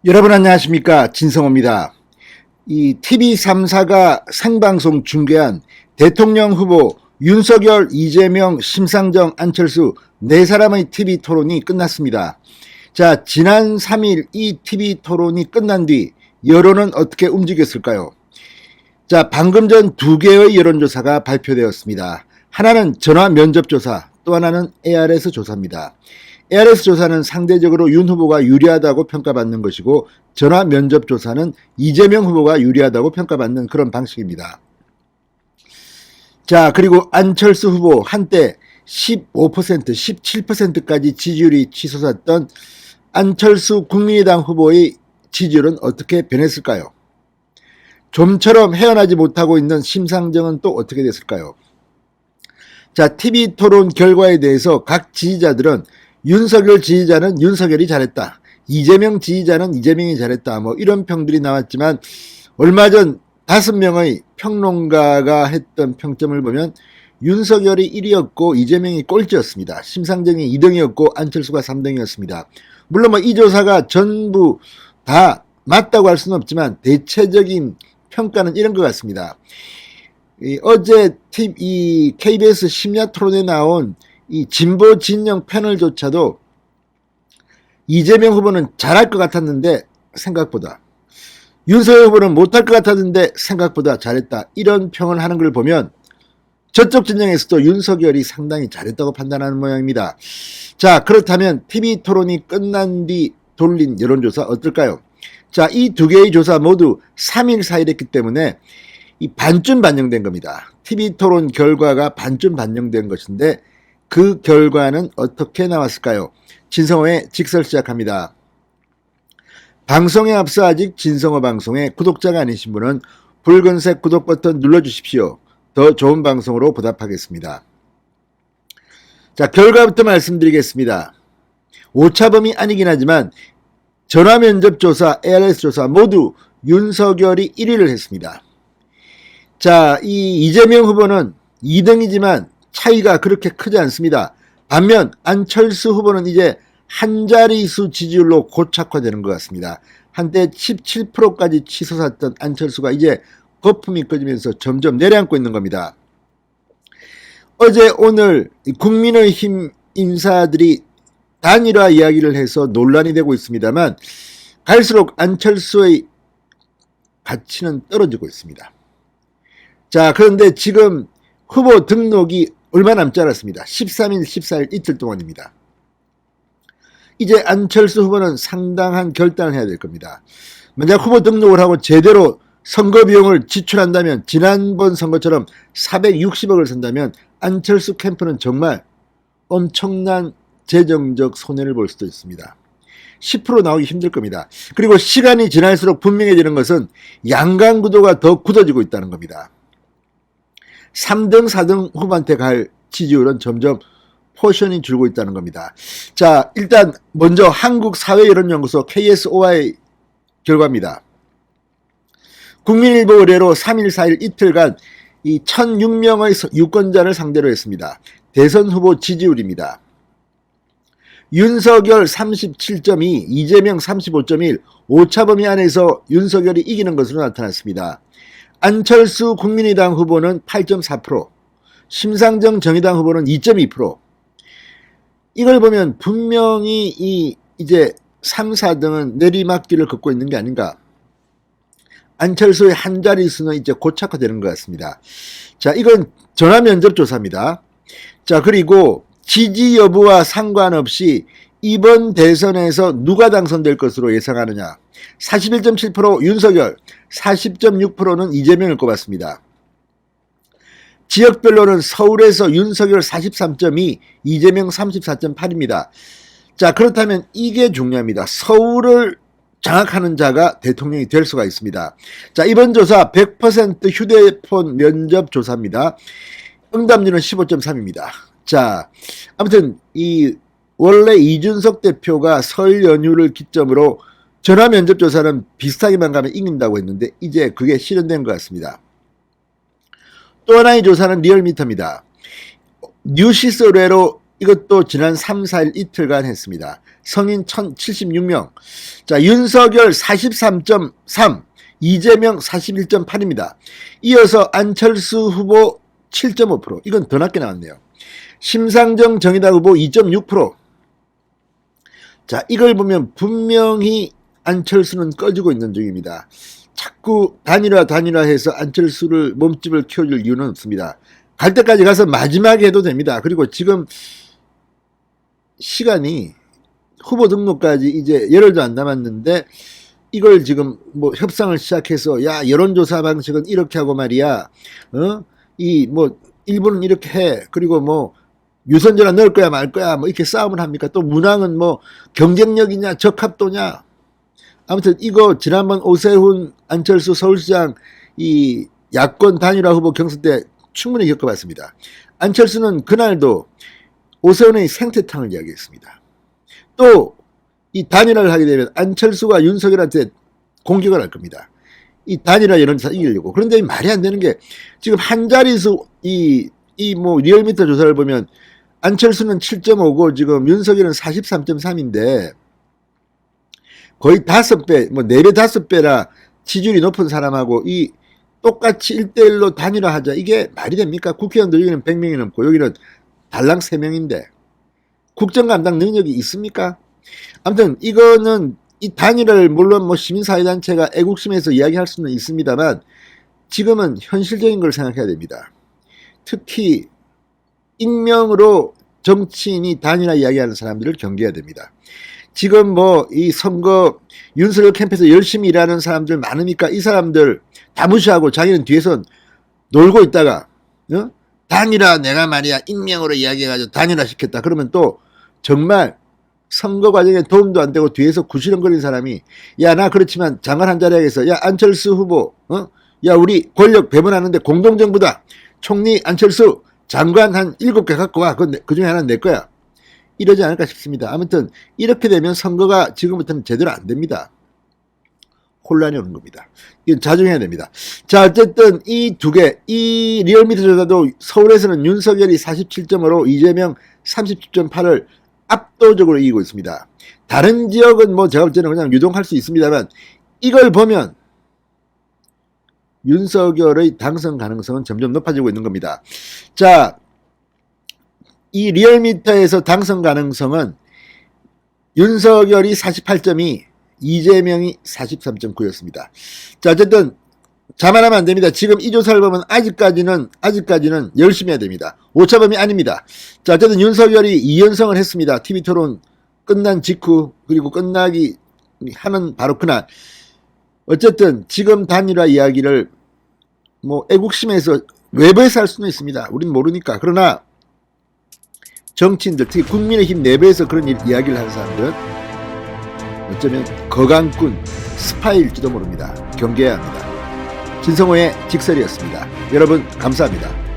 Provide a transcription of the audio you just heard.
여러분 안녕하십니까, 진성호입니다. 이 TV 3사가 생방송 중계한 대통령 후보 윤석열, 이재명, 심상정, 안철수 네 사람의 TV 토론이 끝났습니다. 자, 지난 3일 이 TV 토론이 끝난 뒤 여론은 어떻게 움직였을까요? 자, 방금 전 두 개의 여론조사가 발표되었습니다. 하나는 전화 면접조사, 또 하나는 ARS 조사입니다. ARS 조사는 상대적으로 윤 후보가 유리하다고 평가받는 것이고, 전화 면접 조사는 이재명 후보가 유리하다고 평가받는 그런 방식입니다. 자, 그리고 안철수 후보 한때 15%, 17%까지 지지율이 치솟았던 안철수 국민의당 후보의 지지율은 어떻게 변했을까요? 좀처럼 헤어나지 못하고 있는 심상정은 또 어떻게 됐을까요? 자, TV 토론 결과에 대해서 각 지지자들은 윤석열 지지자는 윤석열이 잘했다, 이재명 지지자는 이재명이 잘했다, 뭐 이런 평들이 나왔지만, 얼마 전 5명의 평론가가 했던 평점을 보면 윤석열이 1위였고 이재명이 꼴찌였습니다. 심상정이 2등이었고 안철수가 3등이었습니다. 물론 뭐 이 조사가 전부 다 맞다고 할 수는 없지만 대체적인 평가는 이런 것 같습니다. 어제 이 KBS 심야 토론에 나온 이 진보 진영 패널조차도 이재명 후보는 잘할 것 같았는데 생각보다, 윤석열 후보는 못할 것 같았는데 생각보다 잘했다, 이런 평을 하는 걸 보면 저쪽 진영에서도 윤석열이 상당히 잘했다고 판단하는 모양입니다. 자, 그렇다면 TV 토론이 끝난 뒤 돌린 여론조사 어떨까요? 자, 이 두 개의 조사 모두 3일 4일 했기 때문에 이 반쯤 반영된 겁니다. TV 토론 결과가 반쯤 반영된 것인데 그 결과는 어떻게 나왔을까요? 진성호의 직설 시작합니다. 방송에 앞서 아직 진성호 방송에 구독자가 아니신 분은 붉은색 구독 버튼 눌러주십시오. 더 좋은 방송으로 보답하겠습니다. 자, 결과부터 말씀드리겠습니다. 오차범위 아니긴 하지만 전화면접조사, ARS 조사 모두 윤석열이 1위를 했습니다. 자, 이 이재명 후보는 2등이지만 차이가 그렇게 크지 않습니다. 반면 안철수 후보는 이제 한 자릿수 지지율로 고착화되는 것 같습니다. 한때 17%까지 치솟았던 안철수가 이제 거품이 꺼지면서 점점 내려앉고 있는 겁니다. 어제 오늘 국민의힘 인사들이 단일화 이야기를 해서 논란이 되고 있습니다만 갈수록 안철수의 가치는 떨어지고 있습니다. 자, 그런데 지금 후보 등록이 얼마 남지 않았습니다. 13일, 14일 이틀 동안입니다. 이제 안철수 후보는 상당한 결단을 해야 될 겁니다. 만약 후보 등록을 하고 제대로 선거 비용을 지출한다면, 지난번 선거처럼 460억을 쓴다면 안철수 캠프는 정말 엄청난 재정적 손해를 볼 수도 있습니다. 10% 나오기 힘들 겁니다. 그리고 시간이 지날수록 분명해지는 것은 양강구도가 더 굳어지고 있다는 겁니다. 3등, 4등 후보한테 갈 지지율은 점점 포션이 줄고 있다는 겁니다. 자, 일단 먼저 한국사회여론연구소 KSOI 결과입니다. 국민일보 의뢰로 3일, 4일 이틀간 이 1006명의 유권자를 상대로 했습니다. 대선 후보 지지율입니다. 윤석열 37.2, 이재명 35.1, 오차범위 안에서 윤석열이 이기는 것으로 나타났습니다. 안철수 국민의당 후보는 8.4%, 심상정 정의당 후보는 2.2%. 이걸 보면 분명히 이제 3, 4등은 내리막길을 걷고 있는 게 아닌가. 안철수의 한 자릿수는 이제 고착화되는 것 같습니다. 자, 이건 전화 면접 조사입니다. 자, 그리고 지지 여부와 상관없이 이번 대선에서 누가 당선될 것으로 예상하느냐. 41.7% 윤석열, 40.6%는 이재명을 꼽았습니다. 지역별로는 서울에서 윤석열 43.2, 이재명 34.8입니다. 자, 그렇다면 이게 중요합니다. 서울을 장악하는 자가 대통령이 될 수가 있습니다. 자, 이번 조사 100% 휴대폰 면접 조사입니다. 응답률은 15.3입니다. 자, 아무튼 원래 이준석 대표가 설 연휴를 기점으로 전화 면접 조사는 비슷하게만 가면 이긴다고 했는데 이제 그게 실현된 것 같습니다. 또 하나의 조사는 리얼미터입니다. 뉴시스 의뢰로 이것도 지난 3, 4일 이틀간 했습니다. 성인 1076명. 자, 윤석열 43.3, 이재명 41.8입니다. 이어서 안철수 후보 7.5%. 이건 더 낮게 나왔네요. 심상정 정의당 후보 2.6%. 자, 이걸 보면 분명히 안철수는 꺼지고 있는 중입니다. 자꾸 단일화해서 안철수를 몸집을 키워줄 이유는 없습니다. 갈 때까지 가서 마지막에 해도 됩니다. 그리고 지금 시간이 후보 등록까지 이제 열흘도 안 남았는데 이걸 지금 뭐 협상을 시작해서 야 여론조사 방식은 이렇게 하고 말이야 이 뭐 일본은 이렇게 해 그리고 뭐 유선전화 넣을 거야 말 거야 뭐 이렇게 싸움을 합니까? 또 문항은 뭐 경쟁력이냐 적합도냐 아무튼 이거 지난번 오세훈 안철수 서울시장 이 야권 단일화 후보 경선 때 충분히 겪어봤습니다. 안철수는 그날도 오세훈의 생태탕을 이야기했습니다. 또 이 단일화를 하게 되면 안철수가 윤석열한테 공격을 할 겁니다. 이 단일화 여론조사 이기려고. 그런데 말이 안 되는 게 지금 한 자릿수 뭐 리얼미터 조사를 보면 안철수는 7.5고 지금 윤석열은 43.3인데 거의 5배, 뭐 4배, 5배라 지지율이 높은 사람하고 이 똑같이 1대1로 단일화하자. 이게 말이 됩니까? 국회의원들 여기는 100명이 넘고 여기는 달랑 3명인데 국정 감당 능력이 있습니까? 아무튼 이거는 이 단일화를 물론 뭐 시민사회단체가 애국심에서 이야기할 수는 있습니다만 지금은 현실적인 걸 생각해야 됩니다. 특히 익명으로 정치인이 단일화 이야기하는 사람들을 경계해야 됩니다. 지금 뭐 이 선거 윤석열 캠프에서 열심히 일하는 사람들 많으니까 이 사람들 다 무시하고 자기는 뒤에서 놀고 있다가 단일화 내가 말이야 익명으로 이야기해가지고 단일화 시켰다. 그러면 또 정말 선거 과정에 도움도 안 되고 뒤에서 구시렁거리는 사람이 야 나 그렇지만 장관 한 자리 하겠어. 야 안철수 후보 야 우리 권력 배분하는데 공동정부다. 총리 안철수 장관 한 7개 갖고 와. 그 중에 하나는 내 거야. 이러지 않을까 싶습니다. 아무튼 이렇게 되면 선거가 지금부터는 제대로 안 됩니다. 혼란이 오는 겁니다. 이건 자중해야 됩니다. 자 어쨌든 이 두 개, 이 리얼미터 조사도 서울에서는 윤석열이 47.5로 이재명 37.8을 압도적으로 이기고 있습니다. 다른 지역은 뭐 제가 볼 때는 그냥 유동할 수 있습니다만 이걸 보면 윤석열의 당선 가능성은 점점 높아지고 있는 겁니다. 자, 이 리얼미터에서 당선 가능성은 윤석열이 48.2, 이재명이 43.9였습니다. 자, 어쨌든 자만하면 안 됩니다. 지금 이 조사를 보면 아직까지는 열심히 해야 됩니다. 오차범위 아닙니다. 자, 어쨌든 윤석열이 2연승을 했습니다. TV토론 끝난 직후 그리고 끝나기 하는 바로 그날. 어쨌든 지금 단일화 이야기를 뭐 애국심에서 외부에서 할 수는 있습니다. 우린 모르니까. 그러나 정치인들 특히 국민의힘 내부에서 그런 이야기를 하는 사람들은 어쩌면 거강꾼 스파일지도 모릅니다. 경계해야 합니다. 진성호의 직설이었습니다. 여러분 감사합니다.